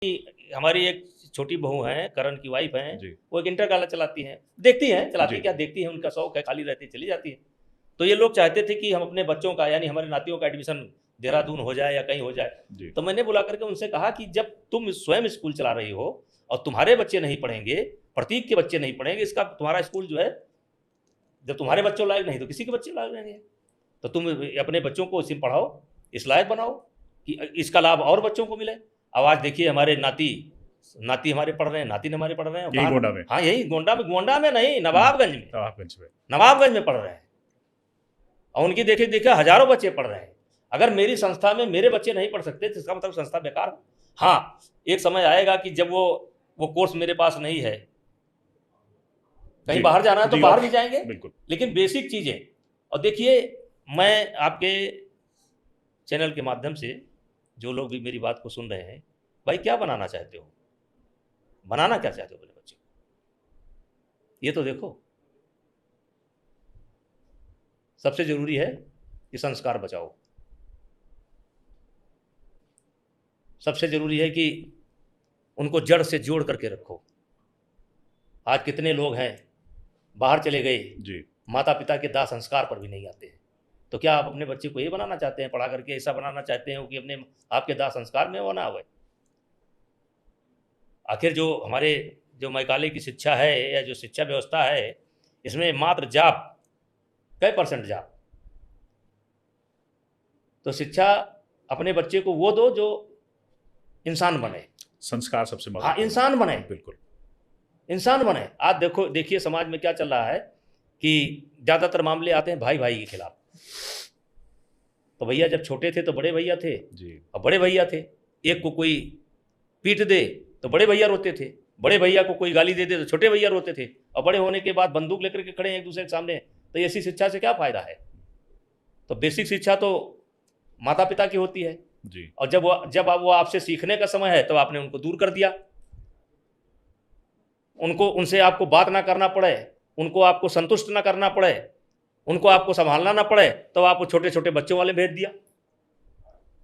कि हमारी एक छोटी बहू है, करण की वाइफ है, जी। वो एक इंटर कॉलेज चलाती हैं, देखती हैं, चलाती जी। क्या देखती हैं, उनका शौक है, खाली रहती है, चली जाती है। तो ये लोग चाहते थे कि हम अपने बच्चों का यानी हमारे नातियों का एडमिशन देहरादून हो जाए या कहीं हो जाए। जी। तो मैंने बुला करके उनसे कहा कि जब तुम स्वयं स्कूल चला रही हो और तुम्हारे बच्चे नहीं पढ़ेंगे, प्रतीक के बच्चे नहीं पढ़ेंगे, इसका तुम्हारा स्कूल जो है, जब तुम्हारे बच्चों लायक नहीं तो किसी के बच्चे लायक नहीं है। तो तुम अपने बच्चों को इसी में पढ़ाओ, इस लायक बनाओ कि इसका लाभ और बच्चों को मिले। अब आज देखिए हमारे नाती हमारे पढ़ रहे हैं, नातिन हमारे पढ़ रहे हैं यही गोंडा में। हाँ, यही गोंडा में नहीं, नवाबगंज में, नवाबगंज में। नवाबगंज में पढ़ रहे हैं और उनकी देखे देखे हजारों बच्चे पढ़ रहे हैं। अगर मेरी संस्था में मेरे बच्चे नहीं पढ़ सकते तो इसका मतलब संस्था बेकार है। हाँ, एक समय आएगा कि जब वो कोर्स मेरे पास नहीं है, कहीं बाहर जाना है तो बाहर भी जाएंगे, बिल्कुल। लेकिन बेसिक चीजें। और देखिए, मैं आपके चैनल के माध्यम से जो लोग भी मेरी बात को सुन रहे हैं, भाई क्या बनाना चाहते हो, बनाना क्या चाहते हो अपने बच्चे को, ये तो देखो। सबसे जरूरी है कि संस्कार बचाओ, सबसे जरूरी है कि उनको जड़ से जोड़ करके रखो। आज कितने लोग हैं बाहर चले गए जी। माता पिता के दाह संस्कार पर भी नहीं आते हैं। तो क्या आप अपने बच्चे को ये बनाना चाहते हैं, पढ़ा करके ऐसा बनाना चाहते हैं कि अपने आपके दाह संस्कार में वो ना आवे? आखिर जो मैकाले की शिक्षा है या जो शिक्षा व्यवस्था है, इसमें मात्र जाप, कई % जाप। तो शिक्षा अपने बच्चे को वो दो जो इंसान बने, संस्कार सबसे हाँ, इंसान बने, बिल्कुल इंसान बने। आज देखिए समाज में क्या चल रहा है कि ज़्यादातर मामले आते हैं भाई भाई के खिलाफ। तो भैया जब छोटे थे तो बड़े भैया थे जी। और बड़े भैया थे, एक को कोई पीट दे तो बड़े भैया रोते थे, बड़े भैया को कोई गाली दे दे तो छोटे भैया रोते थे, और बड़े होने के बाद बंदूक लेकर के खड़े हैं एक दूसरे के सामने। तो ऐसी शिक्षा से क्या फायदा है? तो बेसिक शिक्षा तो माता पिता की होती है जी। और जब वो आपसे सीखने का समय है तो आपने उनको दूर कर दिया, उनसे आपको बात ना करना पड़े, उनको आपको संतुष्ट ना करना पड़े, उनको आपको संभालना ना पड़े, तो आपको छोटे छोटे बच्चों वाले भेज दिया।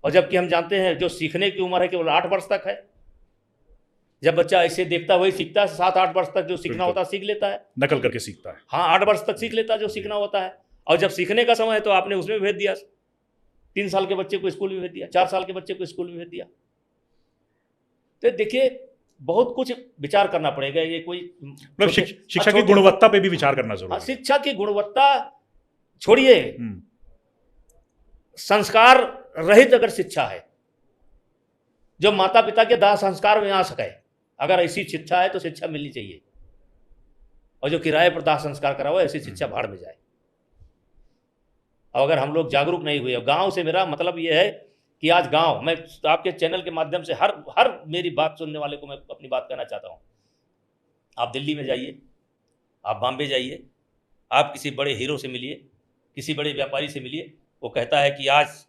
और जबकि हम जानते हैं जो सीखने की उम्र है केवल 8 वर्ष तक है। जब बच्चा ऐसे देखता वही सीखता है, 7-8 वर्ष तक जो सीखना होता है सीख लेता है, नकल करके सीखता है। हाँ, 8 वर्ष तक सीख लेता है जो सीखना होता है। और जब सीखने का समय है तो आपने उसमें भेज दिया, 3 साल के बच्चे को स्कूल में भेज दिया, 4 साल के बच्चे को स्कूल में भेज दिया। तो देखिए, बहुत कुछ विचार करना पड़ेगा। ये कोई मतलब शिक्षा की गुणवत्ता पे भी विचार करना जरूरी है। शिक्षा की गुणवत्ता छोड़िए, संस्कार रहित अगर शिक्षा है जो माता पिता के दाह संस्कार में आ सके, अगर ऐसी शिक्षा है तो शिक्षा मिलनी चाहिए। और जो किराए पर दाह संस्कार करा हुआ है ऐसी शिक्षा भाड़ में जाए। और अगर हम लोग जागरूक नहीं हुए, गांव से मेरा मतलब ये है कि आज गांव, मैं आपके चैनल के माध्यम से हर मेरी बात सुनने वाले को मैं अपनी बात कहना चाहता हूं। आप दिल्ली में जाइए, आप बॉम्बे जाइए, आप किसी बड़े हीरो से मिलिए, किसी बड़े व्यापारी से मिलिए, वो कहता है कि आज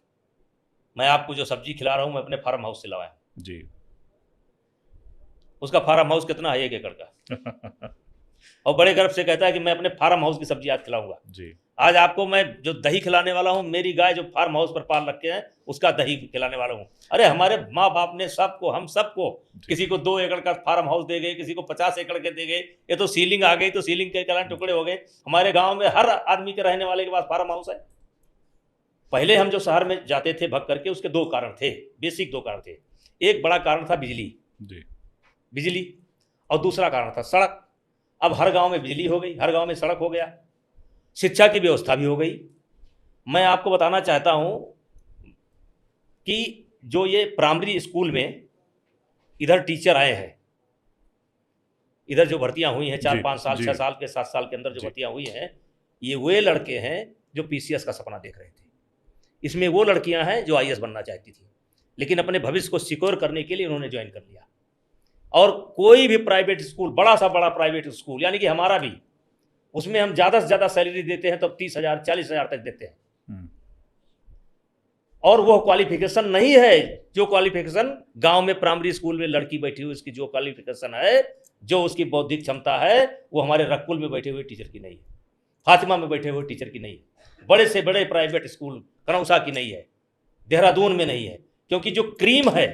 मैं आपको जो सब्जी खिला रहा हूं मैं अपने फार्म हाउस से लाया जी। उसका फार्म हाउस कितना है? 1 एकड़ का। और बड़े गर्व से कहता है कि मैं अपने फार्म हाउस की सब्जी आज खिलाऊंगा जी। आज आपको मैं जो दही खिलाने वाला हूं, मेरी गाय जो फार्म हाउस पर पाल रखे हैं उसका दही खिलाने वाला हूं। अरे हमारे माँ बाप ने सबको, हम सबको, किसी को 2 एकड़ का फार्म हाउस दे गए, किसी को 50 एकड़ के दे गए। ये तो सीलिंग आ गई तो सीलिंग के कलान टुकड़े हो गए। हमारे गाँव में हर आदमी के रहने वाले के पास फार्म हाउस है। पहले हम जो शहर में जाते थे भग करके, उसके 2 कारण थे, बेसिक 2 कारण थे। एक बड़ा कारण था बिजली और दूसरा कारण था सड़क। अब हर गांव में बिजली हो गई, हर गांव में सड़क हो गया, शिक्षा की व्यवस्था भी हो गई। मैं आपको बताना चाहता हूं कि जो ये प्राइमरी स्कूल में इधर टीचर आए हैं, इधर जो भर्तियां हुई हैं 4-5 साल 6 साल के 7 साल के अंदर जो भर्तियां हुई हैं, ये वे लड़के हैं जो PCS का सपना देख रहे थे। इसमें वो लड़कियां हैं जो IAS बनना चाहती थी, लेकिन अपने भविष्य को सिक्योर करने के लिए उन्होंने ज्वाइन कर लिया। और कोई भी प्राइवेट स्कूल, बड़ा सा बड़ा प्राइवेट स्कूल, यानी कि हमारा भी, उसमें हम ज़्यादा से ज़्यादा सैलरी देते हैं तो 30,000 40,000 तक देते हैं। और वो क्वालिफिकेशन नहीं है जो क्वालिफिकेशन गांव में प्राइमरी स्कूल में लड़की बैठी हुई, उसकी जो क्वालिफिकेशन है, जो उसकी बौद्धिक क्षमता है, वो हमारे रकुल में बैठे हुए टीचर की नहीं है, फातिमा में बैठे हुए टीचर की नहीं है, बड़े से बड़े प्राइवेट स्कूल कनौसा की नहीं है, देहरादून में नहीं है। क्योंकि जो क्रीम है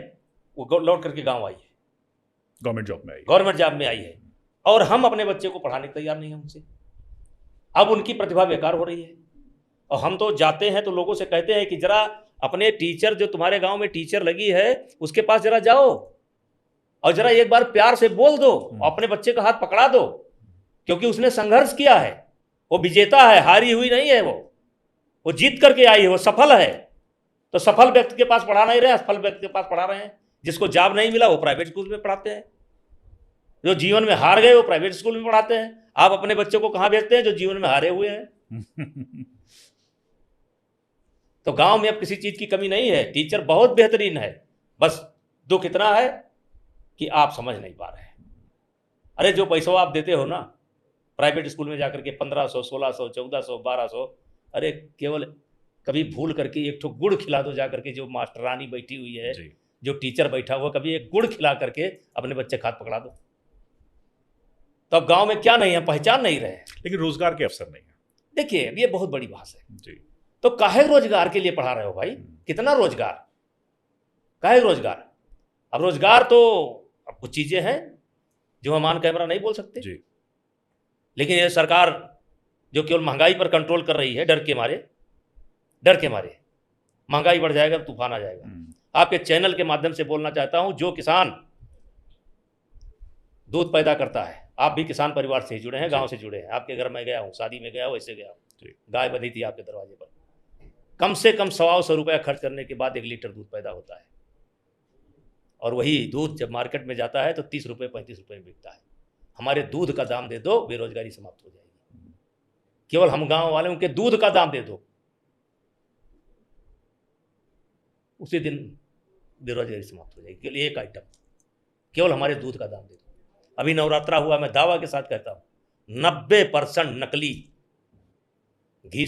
वो लौट करके गाँव आई है। गवर्नमेंट जॉब में आई है, और हम अपने बच्चे को पढ़ाने को तैयार नहीं हैं उनसे। अब उनकी प्रतिभा बेकार हो रही है, और हम तो जाते हैं तो लोगों से कहते हैं कि जरा अपने टीचर, जो तुम्हारे गांव में टीचर लगी है उसके पास जरा जाओ और जरा एक बार प्यार से बोल दो, अपने बच्चे का हाथ पकड़ा दो, क्योंकि उसने संघर्ष किया है, वो विजेता है, हारी हुई नहीं है, वो जीत करके आई है, वो सफल है। तो सफल व्यक्ति के पास पढ़ा नहीं रहे, असफल व्यक्ति के पास पढ़ा रहे हैं। जिसको जॉब नहीं मिला वो प्राइवेट स्कूल में पढ़ाते हैं, जो जीवन में हार गए वो प्राइवेट स्कूल में पढ़ाते हैं। आप अपने बच्चों को कहां भेजते हैं? जो जीवन में हारे हुए हैं। तो गांव में अब किसी चीज की कमी नहीं है, टीचर बहुत बेहतरीन है, बस दुख इतना है कि आप समझ नहीं पा रहे हैं। अरे जो पैसा आप देते हो ना प्राइवेट स्कूल में जाकर के 1500, 1600, 1400, 1200, अरे केवल कभी भूल करके एक ठो गुड़ खिला दो जाकर के, जो मास्टरानी बैठी हुई है, जो टीचर बैठा हुआ, कभी एक गुड़ खिला करके अपने बच्चे का हाथ पकड़ा दो। तो अब गांव में क्या नहीं है, पहचान नहीं रहे, लेकिन रोजगार के अवसर नहीं है। देखिए ये बहुत बड़ी बात है जी। तो काहे रोजगार के लिए पढ़ा रहे हो भाई? कितना रोजगार, काहे रोजगार? अब रोजगार तो अब कुछ चीजें हैं जो हम ऑन कैमरा नहीं बोल सकते जी। लेकिन ये सरकार जो केवल महंगाई पर कंट्रोल कर रही है, डर के मारे महंगाई बढ़ जाएगा तो तूफान आ जाएगा। आपके चैनल के माध्यम से बोलना चाहता हूं, जो किसान दूध पैदा करता है, आप भी किसान परिवार से जुड़े हैं, गांव से जुड़े हैं, आपके घर में गया हूं, शादी में गया हूं, ऐसे गया हूं, गाय बंधी थी आपके दरवाजे पर, कम से कम 125 रुपया खर्च करने के बाद 1 लीटर दूध पैदा होता है, और वही दूध जब मार्केट में जाता है तो 30 रुपये 35 रुपये में बिकता है। हमारे दूध का दाम दे दो, बेरोजगारी समाप्त हो जाएगी। केवल हम गांव वाले उनके दूध का दाम दे दो, उसी दिन बेरोजगारी समाप्त हो जाएगी। केवल एक आइटम, केवल हमारे दूध का दाम दे दो। अभी नवरात्रा हुआ, मैं दावा के साथ कहता हूं 90% नकली घी